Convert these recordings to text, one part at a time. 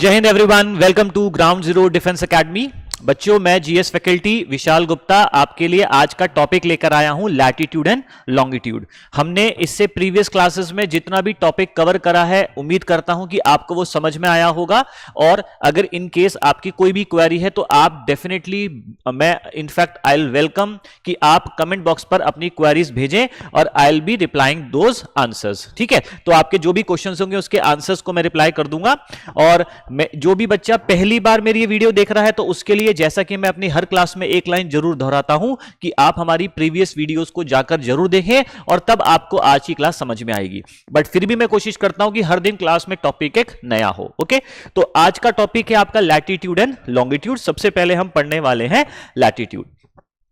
जय हिंद everyone, welcome to ground zero defence academy. बच्चों, मैं जीएस फैकल्टी विशाल गुप्ता आपके लिए आज का टॉपिक लेकर आया हूं, लैटिट्यूड एंड लॉन्गिट्यूड। हमने इससे प्रीवियस क्लासेस में जितना भी टॉपिक कवर करा है, उम्मीद करता हूं कि आपको वो समझ में आया होगा। और अगर इन केस आपकी कोई भी क्वेरी है तो आप डेफिनेटली, मैं इनफैक्ट आई विल वेलकम कि आप कमेंट बॉक्स पर अपनी क्वेरीज भेजें और I will be replying those answers. ठीक है, तो आपके जो भी क्वेश्चन होंगे उसके आंसर्स को मैं रिप्लाई कर दूंगा। और जो भी बच्चा पहली बार मेरी ये वीडियो देख रहा है तो उसके लिए, जैसा कि मैं अपनी हर क्लास में एक लाइन जरूर दोहराता हूं कि आप हमारी प्रीवियस वीडियोस को जाकर जरूर देखें और तब आपको आज की क्लास समझ में आएगी। बट फिर भी मैं कोशिश करता हूं कि हर दिन क्लास में टॉपिक एक नया हो। ओके, तो आज का टॉपिक है आपका लैटिट्यूड एंड लॉन्गिट्यूड। सबसे पहले हम पढ़ने वाले हैं लैटिट्यूड।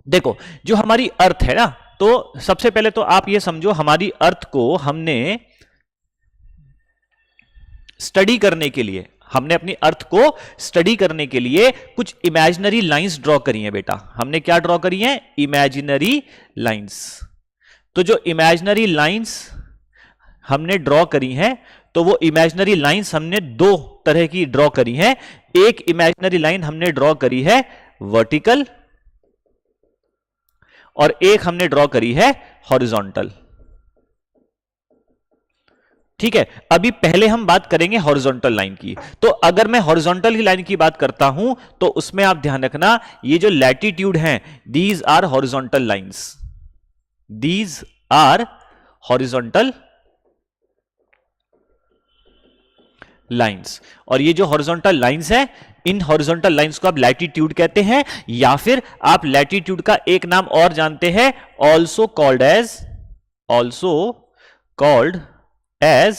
देखो, जो हमारी अर्थ है ना, तो सबसे पहले तो आप ये समझो, हमारी अर्थ को हमने स्टडी करने के लिए, हमने अपनी अर्थ को स्टडी करने के लिए कुछ इमेजिनरी लाइंस ड्रॉ करी हैं बेटा। हमने क्या ड्रॉ करी हैं? Imaginary lines. तो जो इमेजिनरी लाइंस हमने ड्रॉ करी हैं, तो वो इमेजिनरी लाइंस हमने दो तरह की ड्रॉ करी हैं। एक इमेजिनरी लाइन हमने ड्रॉ करी है वर्टिकल और एक हमने ड्रॉ करी है हॉरिजॉन्टल। ठीक है, अभी पहले हम बात करेंगे हॉरिजॉन्टल लाइन की। तो अगर मैं हॉरिजॉन्टल की लाइन की बात करता हूं तो उसमें आप ध्यान रखना, ये जो लैटिट्यूड हैं, these are horizontal lines, these are horizontal lines. और ये जो हॉरिजॉन्टल लाइंस है, इन हॉरिजॉन्टल लाइंस को आप लैटिट्यूड कहते हैं, या फिर आप लैटिट्यूड का एक नाम और जानते हैं, ऑल्सो कॉल्ड एज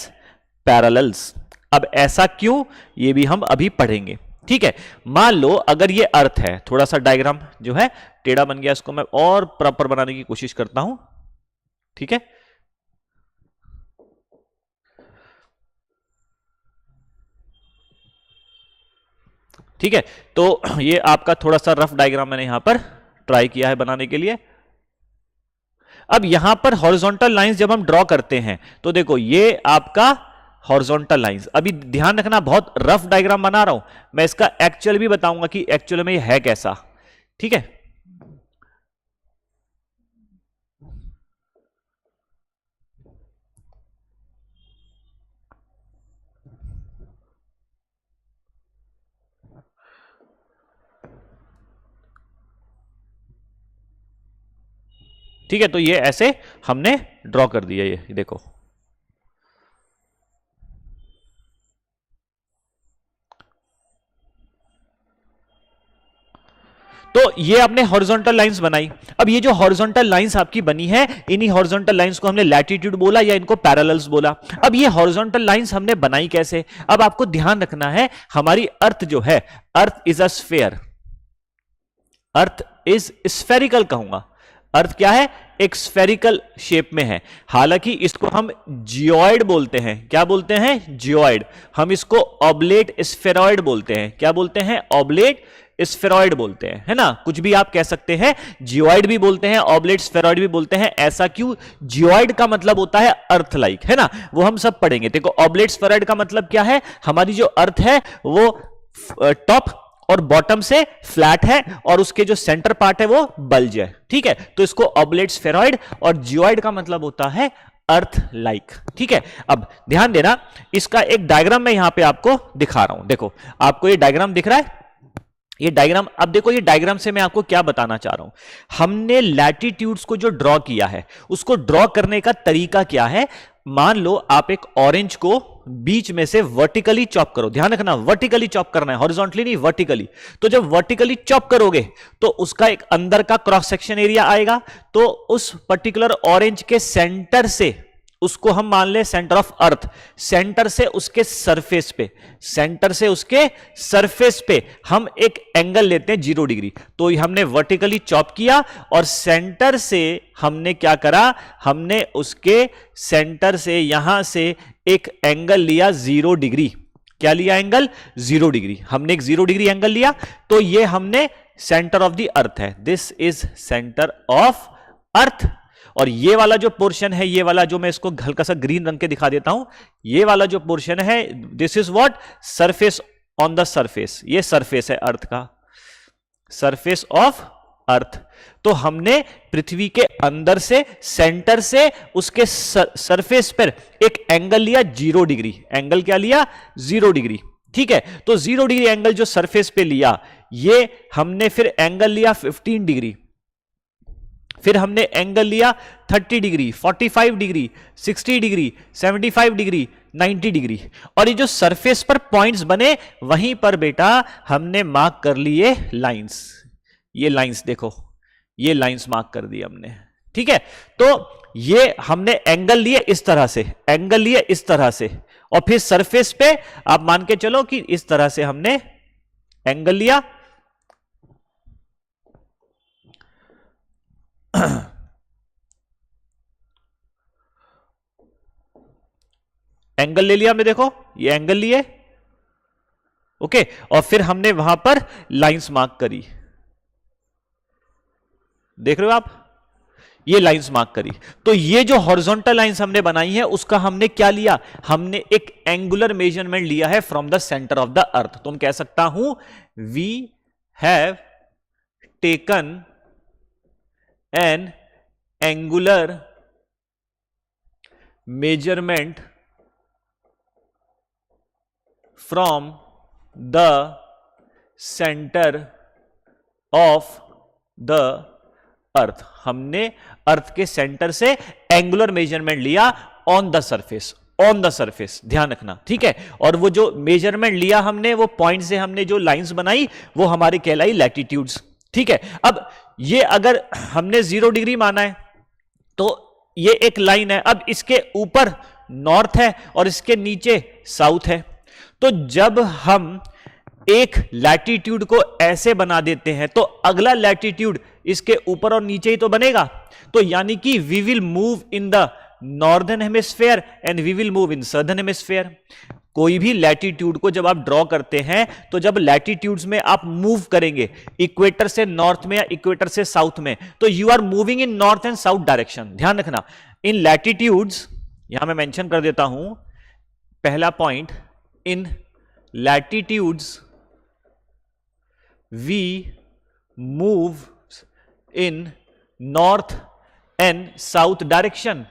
पैरेलल्स। अब ऐसा क्यों, ये भी हम अभी पढ़ेंगे। ठीक है, मान लो अगर ये अर्थ है, थोड़ा सा डायग्राम जो है टेढ़ा बन गया, इसको मैं और प्रॉपर बनाने की कोशिश करता हूं। ठीक है, ठीक है, तो ये आपका थोड़ा सा रफ डायग्राम मैंने यहां पर ट्राई किया है बनाने के लिए। अब यहां पर हॉरिजॉन्टल लाइंस जब हम ड्रॉ करते हैं तो देखो, ये आपका हॉरिजॉन्टल लाइंस। अभी ध्यान रखना, बहुत रफ डायग्राम बना रहा हूं मैं, इसका एक्चुअल भी बताऊंगा कि एक्चुअल में ये है कैसा। ठीक है, ठीक है, तो ये ऐसे हमने ड्रॉ कर दिया। ये देखो, तो ये आपने हॉरिजॉन्टल लाइंस बनाई। अब ये जो हॉरिजॉन्टल लाइंस आपकी बनी है, इन्हीं हॉरिजॉन्टल लाइंस को हमने लैटिट्यूड बोला या इनको पैरेलल्स बोला। अब ये हॉरिजॉन्टल लाइंस हमने बनाई कैसे? अब आपको ध्यान रखना है, हमारी अर्थ जो है, earth is a sphere, earth is spherical कहूंगा। अर्थ क्या है? एक स्फेरिकल शेप में है। हालांकि इसको हम जियोइड बोलते हैं। क्या बोलते हैं? जियोइड। हम इसको ऑब्लेट स्फेरॉइड बोलते हैं। क्या बोलते हैं? ऑब्लेट स्फेरॉइड बोलते हैं, है ना। कुछ भी आप कह सकते हैं, जियोइड भी बोलते हैं, ऑब्लेट स्फेरॉइड भी बोलते हैं। ऐसा क्यों? जियोइड का मतलब होता है अर्थ लाइक, है ना, वो हम सब पढ़ेंगे। देखो, ऑब्लेट स्फेरॉइड का मतलब क्या है? हमारी जो अर्थ है वो टॉप और बॉटम से फ्लैट है और उसके जो सेंटर पार्ट है वो बल्ज है। ठीक है, तो इसको ऑब्लेट स्फेरॉइड, और जियोइड का मतलब होता है अर्थ लाइक। ठीक है, अब ध्यान देना, इसका एक डायग्राम मैं यहां पे आपको दिखा रहा हूं। देखो, आपको ये डायग्राम दिख रहा है, ये डायग्राम। अब देखो, ये डायग्राम से मैं आपको क्या बताना चाह रहा हूं। हमने लैटिट्यूड्स को जो ड्रॉ किया है, उसको ड्रॉ करने का तरीका क्या है? मान लो आप एक ऑरेंज को बीच में से वर्टिकली चॉप करो। ध्यान रखना, वर्टिकली चॉप करना है, हॉरिजॉन्टली नहीं, वर्टिकली। तो जब वर्टिकली चॉप करोगे तो उसका एक अंदर का क्रॉस सेक्शन एरिया आएगा। तो उस पर्टिकुलर ऑरेंज के सेंटर से, उसको हम मान ले सेंटर ऑफ अर्थ, सेंटर से उसके सरफेस पे, सेंटर से उसके सरफेस पे हम एक एंगल लेते हैं 0 डिग्री। तो हमने वर्टिकली चॉप किया और सेंटर से हमने क्या करा? हमने उसके सेंटर से यहां से एक एंगल लिया 0 डिग्री। क्या लिया? Angle 0 degree. हमने एक 0 डिग्री एंगल लिया, तो ये हमने सेंटर ऑफ द अर्थ है, this is centre of earth. और ये वाला जो पोर्शन है, ये वाला जो मैं इसको हल्का सा ग्रीन रंग के दिखा देता हूं, ये वाला जो पोर्शन है, this is what? Surface on the surface, ये सरफेस है अर्थ का, सरफेस ऑफ अर्थ। तो हमने पृथ्वी के अंदर से, सेंटर से उसके सरफेस पर एक एंगल लिया 0 डिग्री। एंगल क्या लिया? 0 डिग्री। ठीक है, तो 0 डिग्री एंगल जो सरफेस पे लिया, ये हमने फिर एंगल लिया 15 डिग्री, फिर हमने एंगल लिया 30 degree, 45 degree, 60 degree, 75 degree, 90 degree. और ये जो सरफेस पर पॉइंट्स बने, वहीं पर बेटा हमने मार्क कर लिए लाइंस। ये लाइंस देखो, ये लाइंस मार्क कर दी हमने। ठीक है, तो ये हमने एंगल लिए इस तरह से, एंगल लिए इस तरह से, और फिर सरफेस पे आप मान के चलो कि इस तरह से हमने एंगल लिया। एंगल ले लिया हमने, देखो ये एंगल लिए, ओके, और फिर हमने वहां पर लाइंस मार्क करी। देख रहे हो आप, ये लाइंस मार्क करी। तो ये जो हॉरिजॉन्टल लाइंस हमने बनाई है, उसका हमने क्या लिया? हमने एक एंगुलर मेजरमेंट लिया है from the centre of the earth. तो हम कह सकता हूं we have taken an angular measurement from the centre of the earth. हमने अर्थ के सेंटर से एंगुलर मेजरमेंट लिया on the surface, on the surface, ध्यान रखना। ठीक है, और वो जो मेजरमेंट लिया हमने, वो पॉइंट से हमने जो लाइंस बनाई, वो हमारी कहलाई लैटिट्यूड्स। ठीक है, अब ये अगर हमने 0 डिग्री माना है, तो ये एक लाइन है। अब इसके ऊपर नॉर्थ है और इसके नीचे साउथ है। तो जब हम एक लैटिट्यूड को ऐसे बना देते हैं, तो अगला लैटिट्यूड इसके ऊपर और नीचे ही तो बनेगा। तो यानी कि we will move in the northern hemisphere and we will move in southern hemisphere. कोई भी लैटिट्यूड को जब आप ड्रॉ करते हैं, तो जब लैटिट्यूड्स में आप मूव करेंगे, इक्वेटर से नॉर्थ में या इक्वेटर से साउथ में, तो you are moving in north and south direction. ध्यान रखना, इन लैटिट्यूड्स, यहां मैं मेंशन कर देता हूं पहला point, in latitudes we move in north and south direction,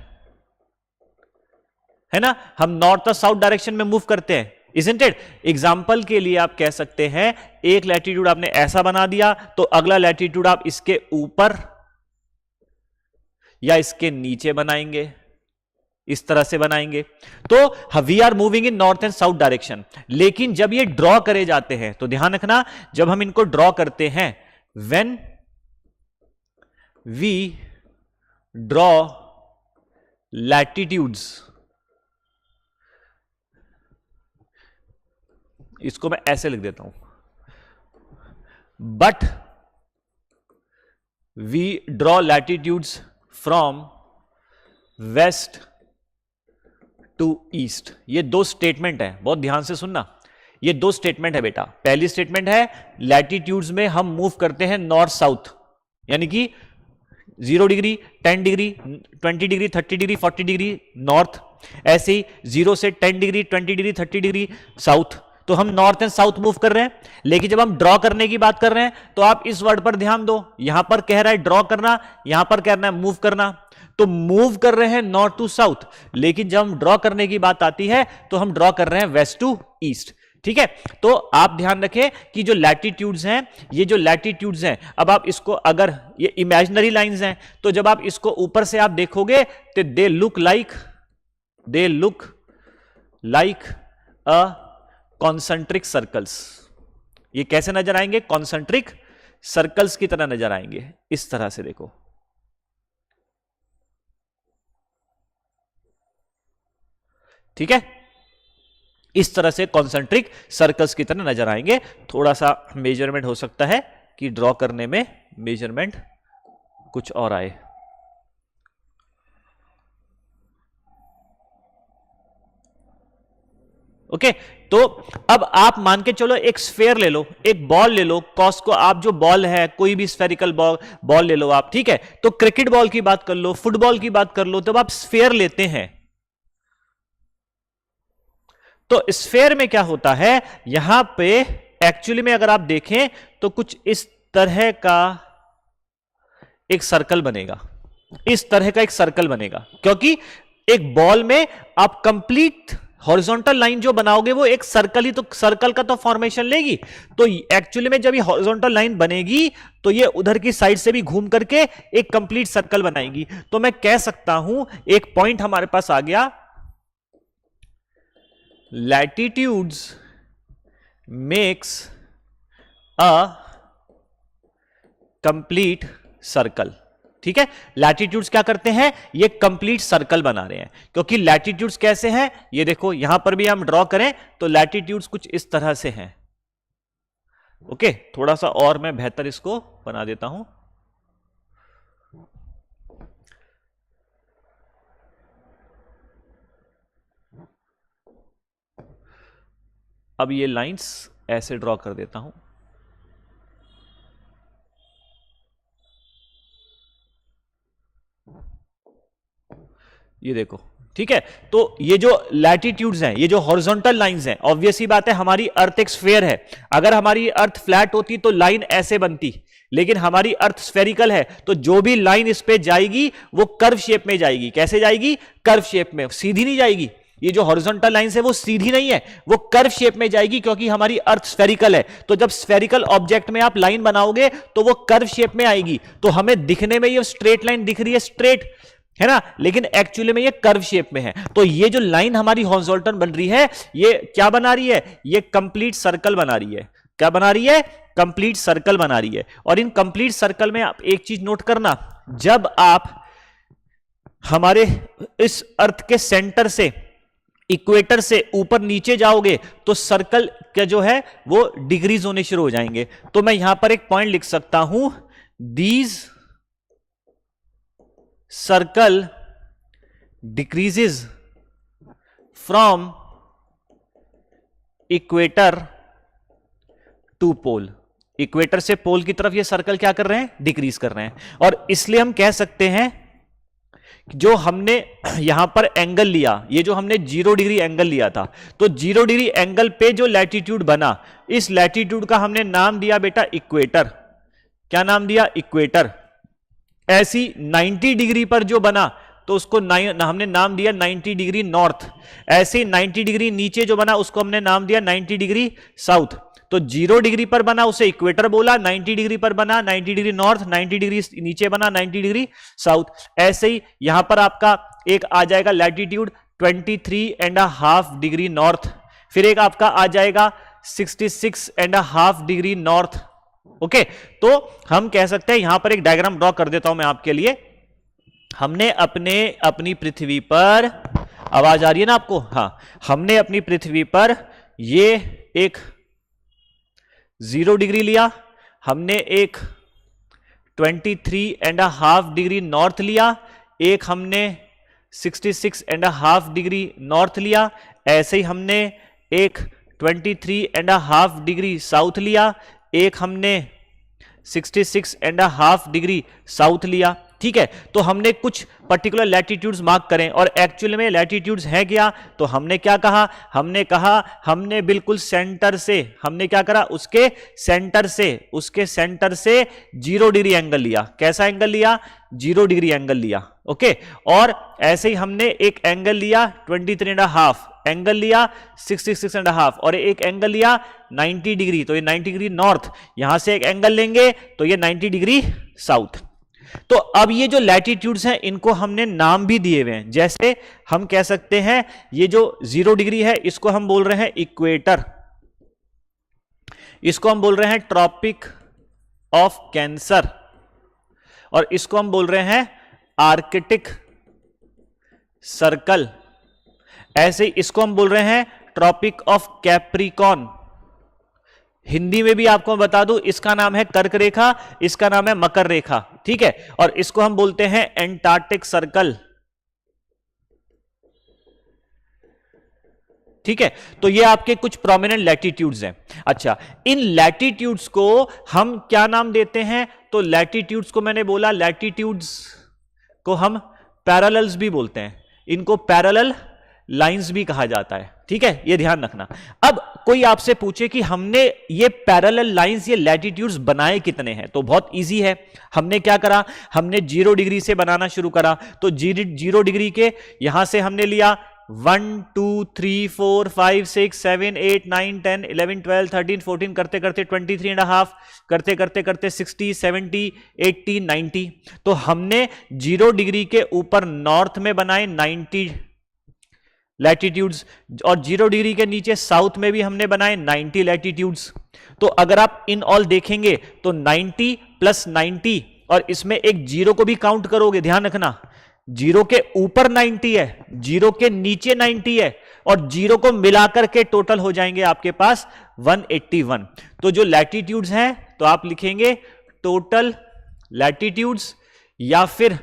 है ना। हम नॉर्थ और साउथ डायरेक्शन में मूव करते हैं, इजंट इट। एग्जाम्पल के लिए आप कह सकते हैं, एक लैटिट्यूड आपने ऐसा बना दिया, तो अगला लैटिट्यूड आप इसके ऊपर या इसके नीचे बनाएंगे, इस तरह से बनाएंगे। तो we are moving in north and south direction. लेकिन जब ये ड्रॉ करे जाते हैं, तो ध्यान रखना, जब हम इनको ड्रॉ करते हैं, व्हेन वी ड्रॉ लैटिट्यूड्स, इसको मैं ऐसे लिख देता हूं, but we draw latitudes from west to east. ये दो स्टेटमेंट है, बहुत ध्यान से सुनना। ये दो स्टेटमेंट है बेटा। पहली स्टेटमेंट है, लैटिट्यूड्स में हम मूव करते हैं नॉर्थ साउथ, यानी कि 0 degree, 10 degree, 20 degree, 30 degree, 40 degree north. ऐसे ही 0 से 10 डिग्री, 20 डिग्री, 30 डिग्री साउथ। तो हम नॉर्थ एंड साउथ मूव कर रहे हैं। लेकिन जब हम ड्रॉ करने की बात कर रहे हैं, तो आप इस वर्ड पर ध्यान दो। यहां पर कह रहा है ड्रॉ करना, यहां पर कह रहा है मूव करना। तो मूव कर रहे हैं नॉर्थ टू साउथ, लेकिन जब हम ड्रॉ करने की बात आती है, तो हम ड्रॉ कर रहे हैं वेस्ट टू ईस्ट। ठीक है, तो आप ध्यान रखें कि जो लैटिट्यूड्स हैं, ये जो लैटिट्यूड्स हैं, अब आप इसको, अगर ये इमेजिनरी लाइंस हैं, तो जब आप इसको ऊपर से आप देखोगे, तो they look like a concentric circles. ये कैसे नजर आएंगे? कॉन्सेंट्रिक सर्कल्स की तरह नजर आएंगे, इस तरह से देखो। ठीक है, इस तरह से कॉन्सेंट्रिक सर्कल्स की तरह नजर आएंगे। थोड़ा सा मेजरमेंट हो सकता है कि ड्रॉ करने में मेजरमेंट कुछ और आए। ओके, तो अब आप मान के चलो एक स्फेयर ले लो, एक बॉल ले लो, कॉस को आप जो बॉल है, कोई भी स्फेरिकल बॉल ले लो आप। ठीक है, तो क्रिकेट बॉल की बात कर लो, फुटबॉल की बात कर लो, तब आप स्फेयर लेते हैं, तो स्फेयर में क्या होता है, यहां पे एक्चुअली में अगर आप देखें तो कुछ इस तरह का एक सर्कल बनेगा, इस तरह का एक सर्कल बनेगा, क्योंकि एक बॉल में आप कंप्लीट हॉरिजॉन्टल लाइन जो बनाओगे वो एक सर्कल ही, तो सर्कल का तो फॉर्मेशन लेगी। तो एक्चुअली में जब ये हॉरिजॉन्टल लाइन बनेगी तो ये उधर की साइड से भी घूम करके एक कंप्लीट सर्कल बनाएगी। तो मैं कह सकता हूं एक पॉइंट हमारे पास आ गया, latitudes makes a complete circle. ठीक है, लैटिट्यूड्स क्या करते हैं, ये कंप्लीट सर्कल बना रहे हैं। क्योंकि लैटिट्यूड्स कैसे हैं, ये देखो यहां पर भी हम ड्रॉ करें तो लैटिट्यूड्स कुछ इस तरह से हैं। ओके, थोड़ा सा और मैं बेहतर इसको बना देता हूं। अब ये लाइंस ऐसे ड्रॉ कर देता हूं। ये देखो, ठीक है। तो ये जो लैटिट्यूड्स हैं, ये जो हॉरिजॉन्टल लाइंस हैं, ऑब्वियस ही बात है हमारी अर्थ एक स्फीयर है। अगर हमारी अर्थ फ्लैट होती तो लाइन ऐसे बनती, लेकिन हमारी अर्थ स्फेरिकल है, तो जो भी लाइन इस पे जाएगी वो कर्व शेप में जाएगी। कैसे जाएगी, कर्व शेप में, सीधी नहीं जाएगी। ये जो हॉरिजॉन्टल लाइंस है वो सीधी नहीं है, वो कर्व शेप में जाएगी, क्योंकि हमारी अर्थ स्फेरिकल है। तो जब स्फेरिकल ऑब्जेक्ट में आप लाइन बनाओगे तो वो कर्व शेप में आएगी। तो हमें दिखने में ये स्ट्रेट लाइन दिख रही है, स्ट्रेट है ना, लेकिन एक्चुअली में ये कर्व शेप में है। तो ये जो लाइन हमारी हॉरिजॉन्टल बन रही है, ये क्या बना रही है, ये कंप्लीट सर्कल बना रही है। क्या बना रही है, कंप्लीट सर्कल बना रही है। और इन कंप्लीट सर्कल में आप एक चीज नोट करना, जब आप हमारे इस अर्थ के सेंटर से, इक्वेटर से ऊपर नीचे जाओगे तो सर्कल क्या जो है वो डिक्रीज होने शुरू हो जाएंगे। तो मैं यहां पर एक पॉइंट लिख सकता हूं, these circle decreases from equator to pole. Equator से पोल की तरफ ये सर्कल क्या कर रहे हैं, डिक्रीज कर रहे हैं। और इसलिए हम कह सकते हैं जो हमने यहां पर एंगल लिया, ये जो हमने 0 डिग्री एंगल लिया था, तो 0 डिग्री एंगल पे जो लैटिट्यूड बना, इस लैटिट्यूड का हमने नाम दिया बेटा इक्वेटर। क्या नाम दिया, इक्वेटर। ऐसी 90 डिग्री पर जो बना तो उसको हमने नाम दिया 90 डिग्री नॉर्थ। ऐसे 90 डिग्री नीचे जो बना उसको हमने नाम दिया 90 डिग्री साउथ। तो 0 डिग्री पर बना उसे इक्वेटर बोला, 90 डिग्री पर बना 90 डिग्री नॉर्थ, 90 डिग्री नीचे बना 90 डिग्री साउथ। ऐसे ही यहां पर आपका एक आ जाएगा लैटिट्यूड 23.5 डिग्री नॉर्थ, फिर एक आपका आ जाएगा 66.5 डिग्री नॉर्थ। ओके, तो हम कह सकते हैं, यहां पर एक डायग्राम ड्रॉ कर देता हूं मैं आपके लिए। हमने अपनी पृथ्वी पर, आवाज आ रही है ना आपको, हाँ, हमने अपनी पृथ्वी पर ये एक 0 डिग्री लिया, हमने एक 23.5 डिग्री नॉर्थ लिया, एक हमने 66.5 डिग्री नॉर्थ लिया, ऐसे ही हमने एक 23.5 डिग्री साउथ लिया, एक हमने 66.5 डिग्री साउथ लिया। ठीक है, तो हमने कुछ पर्टिकुलर लैटिट्यूड्स मार्क करें, और एक्चुअली में लैटिट्यूड्स है क्या, तो हमने क्या कहा, हमने बिल्कुल सेंटर से, हमने क्या करा, उसके सेंटर से 0 डिग्री एंगल लिया। कैसा एंगल लिया, 0 डिग्री एंगल लिया। ओके, और ऐसे ही हमने एक एंगल लिया 23.5, एंगल लिया 66.5, और एक एंगल लिया 90 डिग्री, तो ये 90 डिग्री नॉर्थ। यहां से एक एंगल लेंगे तो ये 90 डिग्री साउथ। तो अब ये जो लैटिट्यूड्स हैं इनको हमने नाम भी दिए हुए हैं। जैसे हम कह सकते हैं ये जो 0 डिग्री है इसको हम बोल रहे हैं इक्वेटर, इसको हम बोल रहे हैं ट्रॉपिक ऑफ कैंसर, और इसको हम बोल रहे हैं आर्कटिक सर्कल। ऐसे ही इसको हम बोल रहे हैं ट्रॉपिक ऑफ कैप्रिकॉन। हिंदी में भी आपको बता दूं, इसका नाम है कर्क रेखा, इसका नाम है मकर रेखा। ठीक है, और इसको हम बोलते हैं एंटार्क्टिक सर्कल। ठीक है, तो ये आपके कुछ प्रोमिनेंट लैटिट्यूड्स हैं। अच्छा, इन लैटिट्यूड्स को हम क्या नाम देते हैं, तो लैटिट्यूड्स को मैंने बोला, लैटिट्यूड्स को हम पैरेलल्स भी बोलते हैं। इनको पैरेलल लाइंस भी कहा जाता है, ठीक है, ये ध्यान रखना। अब कोई आपसे पूछे कि हमने ये पैरेलल लाइंस, ये लैटिट्यूड्स बनाए कितने हैं, तो बहुत इजी है। हमने क्या करा, हमने 0 डिग्री से बनाना शुरू करा, तो 0 डिग्री के यहां से हमने लिया 1 2 3 4 5 6 7 8 9 10 11 12 13 14 करते करते 23.5 करते करते करते 60 70 80 90। तो हमने 0 डिग्री के ऊपर नॉर्थ में बनाए 90 लैटिट्यूड्स, और 0 डिग्री के नीचे साउथ में भी हमने बनाए 90 लैटिट्यूड्स। तो अगर आप इन ऑल देखेंगे तो 90 प्लस 90, और इसमें एक 0 को भी काउंट करोगे, ध्यान रखना 0 के ऊपर 90 है, 0 के नीचे 90 है, और 0 को मिलाकर के टोटल हो जाएंगे आपके पास 181। तो जो लैटिट्यूड्स हैं तो आप लिखेंगे टोटल लैटिट्यूड्स या फिर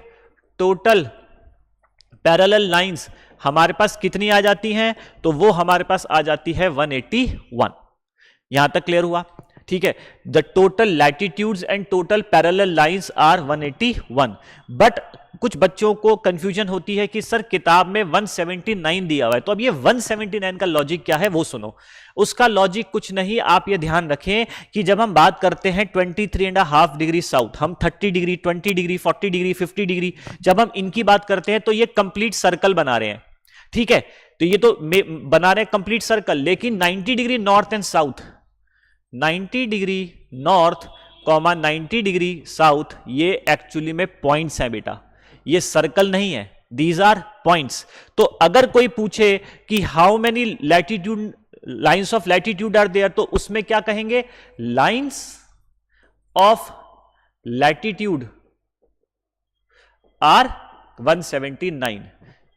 टोटल पैरेलल लाइंस हमारे पास कितनी आ जाती हैं, तो वो हमारे पास आ जाती है 181। यहां तक क्लियर हुआ, ठीक है। The total latitudes and total parallel lines are 181। But कुछ बच्चों को कंफ्यूजन होती है कि सर किताब में 179 दिया हुआ है, तो अब ये 179 का लॉजिक क्या है वो सुनो। उसका लॉजिक कुछ नहीं, आप ये ध्यान रखें कि जब हम बात करते हैं 23.5 डिग्री साउथ, हम 30 डिग्री 20 डिग्री 40 डिग्री 50 डिग्री, जब हम इनकी बात करते हैं तो ये कंप्लीट सर्कल बना रहे हैं, ठीक है। तो ये तो बना रहे हैं कंप्लीट सर्कल, लेकिन 90 degree north and south, 90 degree north comma 90 degree south, ये एक्चुअली में पॉइंट्स हैं बेटा, ये सर्कल नहीं है, दीज आर पॉइंट्स। तो अगर कोई पूछे कि how many latitude lines of latitude are there, तो उसमें क्या कहेंगे, लाइंस ऑफ लैटिट्यूड आर 179।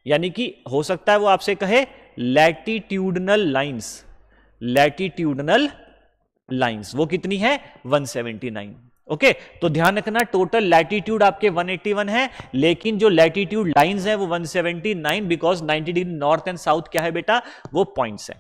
यानी कि हो सकता है वो आपसे कहे लैटिट्यूडनल लाइंस, लैटिट्यूडनल लाइंस वो कितनी है 179। ओके, तो ध्यान रखना टोटल लैटिट्यूड आपके 181 है, लेकिन जो लैटिट्यूड लाइंस है वो 179, because 90 degree north and south क्या है बेटा, वो पॉइंट्स है।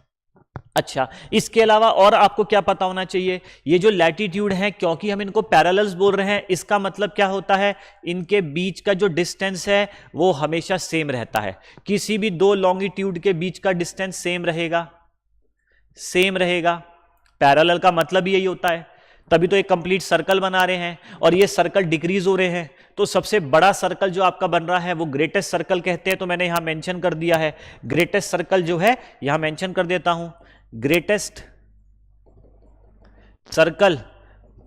अच्छा, इसके अलावा और आपको क्या पता होना चाहिए, ये जो लैटिट्यूड है, क्योंकि हम इनको पैरेलल्स बोल रहे हैं, इसका मतलब क्या होता है, इनके बीच का जो डिस्टेंस है वो हमेशा सेम रहता है। किसी भी दो लॉन्गिट्यूड के बीच का डिस्टेंस सेम रहेगा, सेम रहेगा। पैरेलल का मतलब यही होता है, तभी तो एक कंप्लीट सर्कल बना रहे हैं, और ये सर्कल डिक्रीज हो रहे हैं। तो सबसे बड़ा सर्कल जो आपका बन रहा है वो ग्रेटेस्ट सर्कल कहते हैं, तो मैंने यहां मेंशन कर दिया है। ग्रेटेस्ट सर्कल जो है यहां मेंशन कर देता हूं, ग्रेटेस्ट सर्कल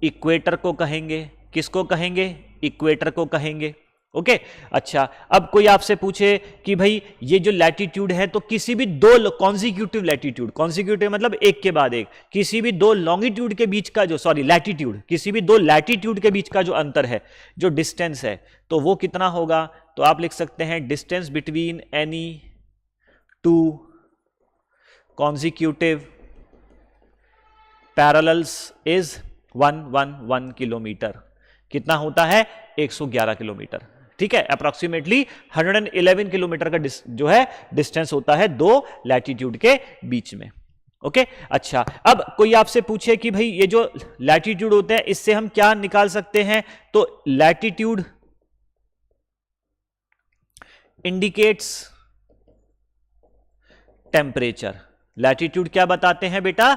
इक्वेटर को कहेंगे। किसको कहेंगे, इक्वेटर को कहेंगे। ओके, अच्छा, अब कोई आपसे पूछे कि भाई ये जो लैटिट्यूड है, तो किसी भी दो कॉन्जिक्यूटिव लैटिट्यूड, कॉन्जिक्यूटिव मतलब एक के बाद एक, किसी भी दो लॉन्गिट्यूड के बीच का जो, सॉरी लैटिट्यूड, किसी भी दो लैटिट्यूड के बीच का जो अंतर है, जो डिस्टेंस है, तो वो कितना होगा, तो आप लिख सकते हैं distance between any two consecutive parallels is 111 kilometre. कितना होता है 111 किलोमीटर, ठीक है। अप्रोक्सीमेटली 111 किलोमीटर का जो है डिस्टेंस होता है दो लैटिट्यूड के बीच में। ओके, अच्छा, अब कोई आपसे पूछे कि भाई ये जो लैटिट्यूड होते हैं इससे हम क्या निकाल सकते हैं, तो लैटिट्यूड इंडिकेट्स टेम्परेचर। लैटिट्यूड क्या बताते हैं बेटा,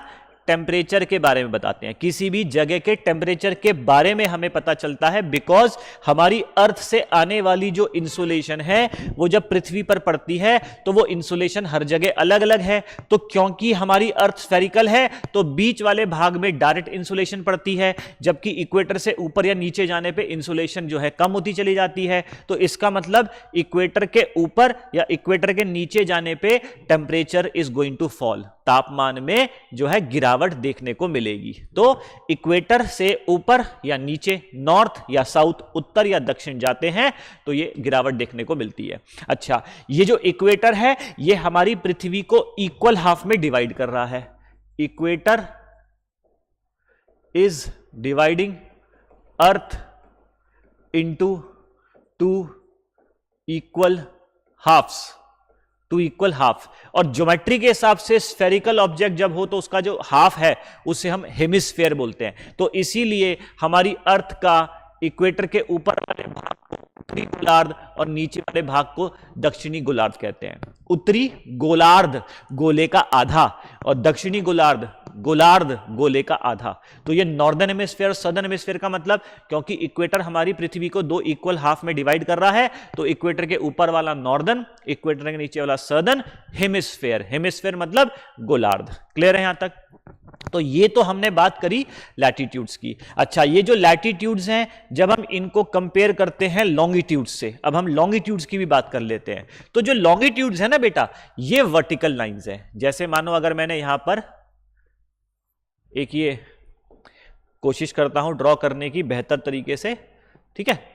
टेम्परेचर के बारे में बताते हैं। किसी भी जगह के टेम्परेचर के बारे में हमें पता चलता है, बिकॉज हमारी अर्थ से आने वाली जो इंसुलेशन है वो जब पृथ्वी पर पड़ती है तो वो इंसुलेशन हर जगह अलग अलग है। तो क्योंकि हमारी अर्थ स्फेरिकल है तो बीच वाले भाग में डायरेक्ट इंसुलेशन पड़ती है, जबकि इक्वेटर से ऊपर या नीचे जाने पे इंसुलेशन जो है कम होती चली जाती है। तो इसका मतलब इक्वेटर के ऊपर या इक्वेटर के नीचे जाने पे temperature is going to fall, तापमान में जो है गिरावट देखने को मिलेगी। तो इक्वेटर से ऊपर या नीचे, नॉर्थ या साउथ, उत्तर या दक्षिण जाते हैं तो ये गिरावट देखने को मिलती है। अच्छा, ये जो इक्वेटर है ये हमारी पृथ्वी को इक्वल हाफ में डिवाइड कर रहा है। Equator is dividing earth into two equal halves, two equal half. और ज्योमेट्री के हिसाब से स्फेरिकल ऑब्जेक्ट जब हो तो उसका जो हाफ है उसे हम हेमिस्फेयर बोलते हैं। तो इसीलिए हमारी अर्थ का इक्वेटर के ऊपर वाले भाग को उत्तरी गोलार्ध और नीचे वाले भाग को दक्षिणी गोलार्ध कहते हैं। उत्तरी गोलार्ध गोले का आधा और दक्षिणी गोलार्ध गोलार्ध गोले का आधा। तो ये नॉर्दर्न हेमिस्फीयर और सदर्न हेमिस्फीयर का मतलब, क्योंकि इक्वेटर हमारी पृथ्वी को दो इक्वल हाफ में डिवाइड कर रहा है, तो इक्वेटर के ऊपर वाला नॉर्दर्न, इक्वेटर के नीचे वाला सदर्न हेमिस्फीयर। हेमिस्फीयर मतलब गोलार्ध। क्लियर है यहां तक? तो ये तो हमने बात करी लैटिट्यूड्स की। अच्छा, ये जो लैटिट्यूड्स हैं जब हम इनको कंपेयर करते हैं लॉन्गिट्यूड्स से, अब हम लॉन्गिट्यूड्स की भी बात कर लेते हैं। तो जो लॉन्गिट्यूड्स है ना बेटा, ये वर्टिकल लाइंस हैं। जैसे मानो अगर मैंने यहां पर एक ये कोशिश करता हूं ड्रॉ करने की बेहतर तरीके से, ठीक है।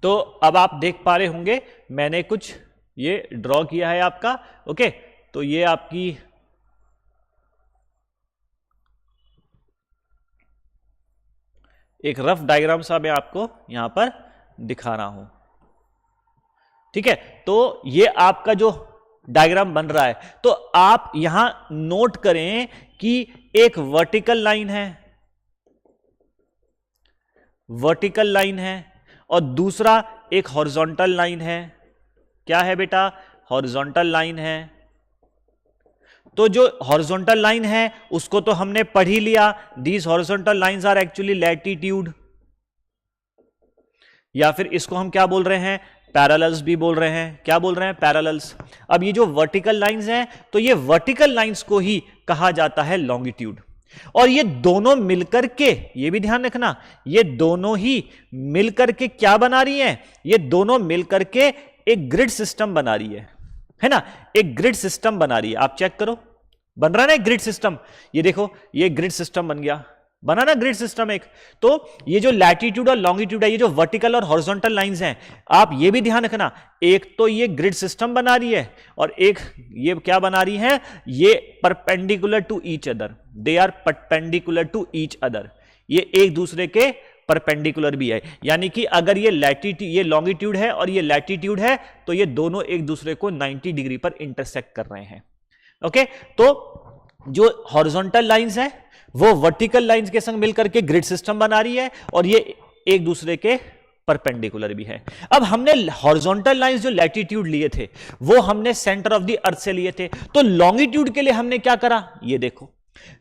तो अब आप देख पा रहे होंगे मैंने कुछ ये ड्रॉ किया है आपका। ओके, तो ये आपकी एक रफ डायग्राम सा मैं आपको यहां पर दिखा रहा हूं, ठीक है। तो ये आपका जो डायग्राम बन रहा है, तो आप यहां नोट करें कि एक वर्टिकल लाइन है, वर्टिकल लाइन है, और दूसरा एक हॉरिजॉन्टल लाइन है। क्या है बेटा? हॉरिजॉन्टल लाइन है। तो जो हॉरिजॉन्टल लाइन है उसको तो हमने पढ़ ही लिया, these horizontal lines are actually latitude, या फिर इसको हम क्या बोल रहे हैं? पैरेलल्स भी बोल रहे हैं। क्या बोल रहे हैं? पैरेलल्स। अब ये जो वर्टिकल लाइंस हैं, तो ये वर्टिकल लाइंस को ही कहा जाता है लॉन्गिट्यूड। और ये दोनों मिलकर के, ये भी ध्यान रखना, ये दोनों ही मिलकर के क्या बना रही हैं? ये दोनों मिलकर के एक ग्रिड सिस्टम बना रही है ना? एक ग्रिड सिस्टम बना रही है। आप चेक करो, बन रहा है ना एक ग्रिड सिस्टम। ये देखो, ये ग्रिड सिस्टम बन गया, बना ना ग्रिड सिस्टम एक। तो ये जो लैटिट्यूड और लॉन्गिट्यूड है, ये जो वर्टिकल और हॉरिजॉन्टल लाइंस हैं, आप ये भी ध्यान रखना, एक तो ये ग्रिड सिस्टम बना रही है और एक ये क्या बना रही है? ये perpendicular to each other, they are perpendicular to each other. ये एक दूसरे के परपेंडिकुलर भी है, यानी कि अगर ये लैटिट्यूड, ये लॉन्गिट्यूड है और ये लैटिट्यूड है, तो ये दोनों एक दूसरे को 90 डिग्री पर इंटरसेक्ट कर रहे हैं। ओके, तो जो हॉरिजॉन्टल लाइंस है वो वर्टिकल लाइंस के संग मिलकर के ग्रिड सिस्टम बना रही है, और ये एक दूसरे के परपेंडिकुलर भी है। अब हमने हॉरिजॉन्टल लाइंस जो लैटिट्यूड लिए थे वो हमने सेंटर ऑफ द अर्थ से लिए थे। तो लॉन्गिट्यूड के लिए हमने क्या करा? ये देखो,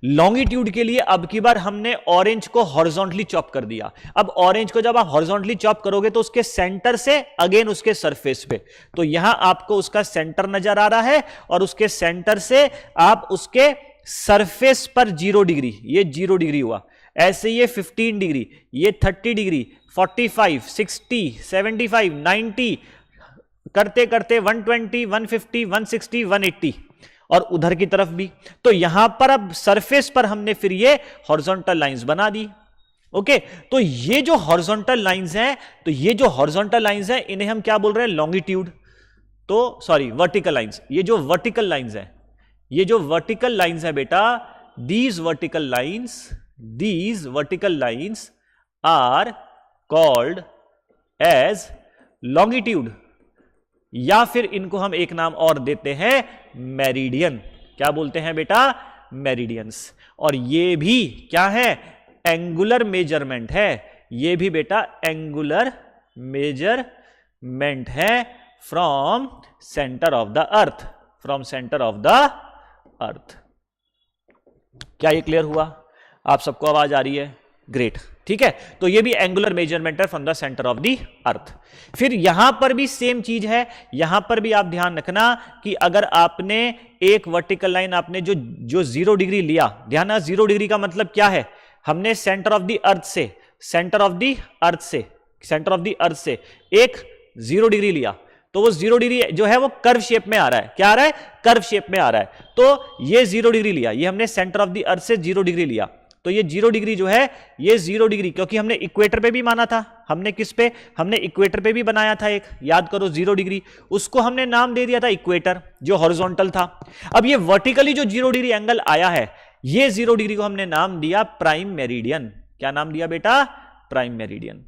लॉन्गिट्यूड के लिए अब की बार हमने ऑरेंज को हॉरिजॉन्टली चॉप कर दिया। अब ऑरेंज को जब आप हॉरिजॉन्टली चॉप करोगे तो उसके सेंटर से अगेन उसके सरफेस पे, तो यहां आपको उसका सेंटर नजर आ रहा है, और उसके सेंटर से आप उसके सरफेस पर 0 डिग्री, ये 0 डिग्री हुआ, ऐसे ये 15 डिग्री, ये 30 डिग्री, 45, 60, 75, 90 करते करते 120, 150, 160, 180, और उधर की तरफ भी। तो यहां पर अब सरफेस पर हमने फिर ये हॉरिजॉन्टल लाइंस बना दी। ओके, तो ये जो हॉरिजॉन्टल लाइंस हैं, तो ये जो हॉरिजॉन्टल लाइंस हैं इन्हें हम क्या बोल रहे हैं? लॉन्गिट्यूड। तो सॉरी, वर्टिकल लाइंस। ये जो वर्टिकल लाइंस है, ये जो वर्टिकल लाइंस है बेटा, these vertical lines are called as longitude, या फिर इनको हम एक नाम और देते हैं मेरिडियन। क्या बोलते हैं बेटा? मेरिडियंस। और ये भी क्या है? एंगुलर मेजरमेंट है। ये भी बेटा एंगुलर मेजरमेंट है from centre of the earth, from centre of the अर्थ। क्या ये क्लियर हुआ? आप सबको आवाज आ रही है? ग्रेट, ठीक है। तो ये भी एंगुलर मेजरमेंट है from the centre of the अर्थ। फिर यहां पर भी सेम चीज है, यहां पर भी आप ध्यान रखना कि अगर आपने एक वर्टिकल लाइन आपने जो 0 डिग्री लिया, ध्यान, 0 डिग्री का मतलब क्या है? हमने सेंटर ऑफ द अर्थ से सेंटर ऑफ द अर्थ से, सेंटर ऑफ द अर्थ से एक 0 डिग्री लिया, तो वो 0 डिग्री जो है वो कर्व शेप में आ रहा है। क्या आ रहा है? कर्व शेप में आ रहा है। तो ये 0 डिग्री लिया, ये हमने सेंटर ऑफ द अर्थ से 0 डिग्री लिया, तो ये 0 डिग्री जो है ये 0 डिग्री, क्योंकि हमने इक्वेटर पे भी माना था, हमने किस पे, हमने इक्वेटर पे भी बनाया था एक, याद करो 0 डिग्री, उसको हमने नाम दे दिया था इक्वेटर, जो हॉरिजॉन्टल था। अब ये वर्टिकली जो 0 डिग्री एंगल आया है, ये 0 डिग्री को हमने नाम दिया प्राइम मेरिडियन। क्या नाम दिया बेटा? Prime meridian.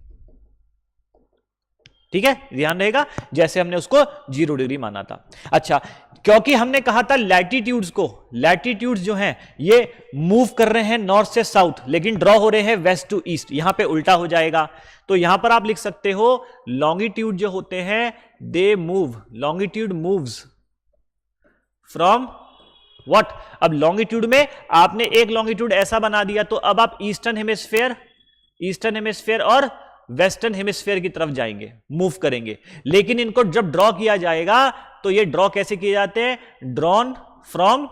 ठीक है, ध्यान रहेगा, जैसे हमने उसको 0 डिग्री माना था। अच्छा, क्योंकि हमने कहा था लैटिट्यूड्स को, लैटिट्यूड्स जो हैं ये मूव कर रहे हैं नॉर्थ से साउथ, लेकिन ड्रॉ हो रहे हैं वेस्ट टू ईस्ट, यहां पे उल्टा हो जाएगा। तो यहां पर आप लिख सकते हो लॉन्गिट्यूड जो होते हैं they move, longitude moves from what. अब लॉन्गिट्यूड में आपने एक लॉन्गिट्यूड ऐसा बना दिया, तो अब आप ईस्टर्न हेमिस्फेयर और वेस्टर्न हेमिस्फेयर की तरफ जाएंगे, मूव करेंगे। लेकिन इनको जब ड्रॉ किया जाएगा तो ये ड्रॉ कैसे किए जाते हैं? Drawn from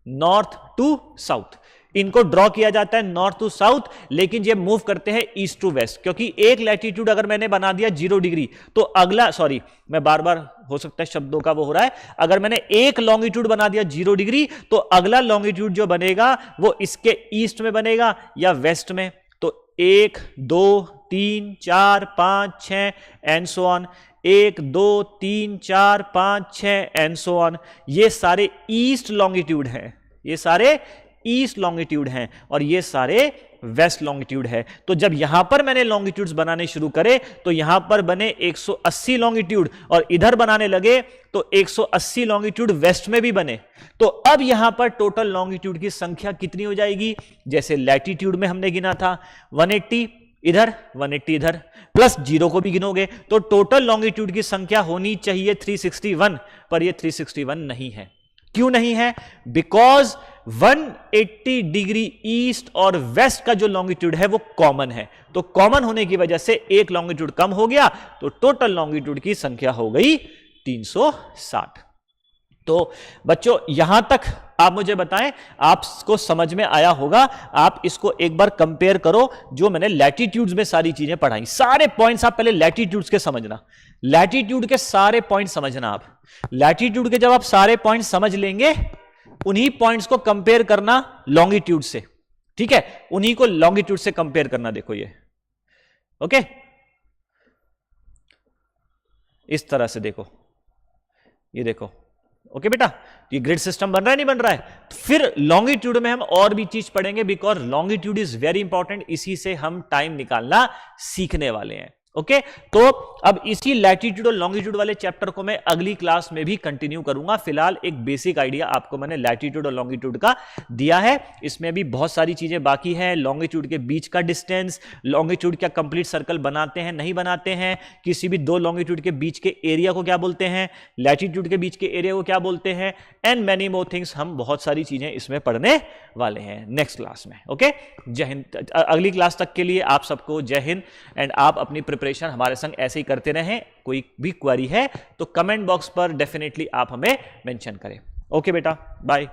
north to south, इनको ड्रॉ किया जाता है नॉर्थ टू साउथ, लेकिन ये मूव करते हैं ईस्ट टू वेस्ट। क्योंकि एक लैटिट्यूड अगर मैंने बना दिया 0 डिग्री, तो अगला, सॉरी मैं बार बार हो सकता है शब्दों का वो हो रहा है, अगर मैंने एक लॉन्गिट्यूड बना दिया 0 डिग्री, तो अगला लॉन्गिट्यूड जो बनेगा वो इसके ईस्ट में बनेगा या वेस्ट में। तो 1 2 3 4 5 6 and so on, 1 2 3 4 5 6 and so on, ये सारे ईस्ट लॉन्गिट्यूड हैं, ये सारे ईस्ट लॉन्गिट्यूड हैं और ये सारे वेस्ट लॉन्गिट्यूड है। तो जब यहां पर मैंने लॉन्गिट्यूड्स बनाने शुरू करे तो यहां पर बने 180 लॉन्गिट्यूड, और इधर बनाने लगे तो 180 लॉन्गिट्यूड वेस्ट में भी बने। तो अब यहां पर टोटल लॉन्गिट्यूड की संख्या कितनी हो जाएगी? जैसे लैटिट्यूड में हमने गिना था 180 इधर, 180 इधर, प्लस 0 को भी गिनोगे तो टोटल लॉन्गिट्यूड की संख्या होनी चाहिए 361, पर ये 361 नहीं है। क्यों नहीं है? बिकॉज 180 डिग्री ईस्ट और वेस्ट का जो लॉन्गिट्यूड है वो कॉमन है, तो कॉमन होने की वजह से एक लॉन्गिट्यूड कम हो गया, तो टोटल लॉन्गिट्यूड की संख्या हो गई 360। तो बच्चों यहां तक आप मुझे बताएं, आपको समझ में आया होगा। आप इसको एक बार कंपेयर करो, जो मैंने लैटिट्यूड्स में सारी चीजें पढ़ाई, सारे पॉइंट्स आप पहले लैटिट्यूड्स के समझना, लैटिट्यूड के सारे पॉइंट समझना। आप लैटिट्यूड के जब आप सारे पॉइंट समझ लेंगे, उन्हीं पॉइंट्स को कंपेयर करना लॉन्गिट्यूड से, ठीक है, उन्हीं को लॉन्गिट्यूड से कंपेयर करना। देखो ये, ओके, इस तरह से देखो, ये देखो, ओके बेटा, ये ग्रिड सिस्टम बन रहा है नहीं बन रहा है? तो फिर लॉन्गिट्यूड में हम और भी चीज पढ़ेंगे, because longitude is very important, इसी से हम टाइम निकालना सीखने वाले हैं। ओके, तो अब इसी लैटिट्यूड और लॉन्गिट्यूड वाले चैप्टर को मैं अगली क्लास में भी कंटिन्यू करूंगा। फिलहाल एक बेसिक आइडिया आपको मैंने लैटिट्यूड और लॉन्गिट्यूड का दिया है, इसमें भी बहुत सारी चीजें बाकी हैं। लॉन्गिट्यूड के बीच का डिस्टेंस, लॉन्गिट्यूड क्या कंप्लीट सर्कल बनाते हैं नहीं बनाते हैं, किसी भी दो लॉन्गिट्यूड के बीच के एरिया को क्या बोलते हैं, लैटिट्यूड के बीच के एरिया को क्या बोलते हैं, एंड मैनी मोर थिंग्स। हम बहुत सारी चीजें इसमें पढ़ने वाले हैं नेक्स्ट क्लास में। ओके, जय हिंद। अगली क्लास तक के लिए आप सबको जय हिंद, एंड आप अपनी प्रिपरेशन हमारे संग ऐसे ही करते रहें। कोई भी क्वेरी है तो कमेंट बॉक्स पर डेफिनेटली आप हमें मेंशन करें। ओके बेटा, बाय।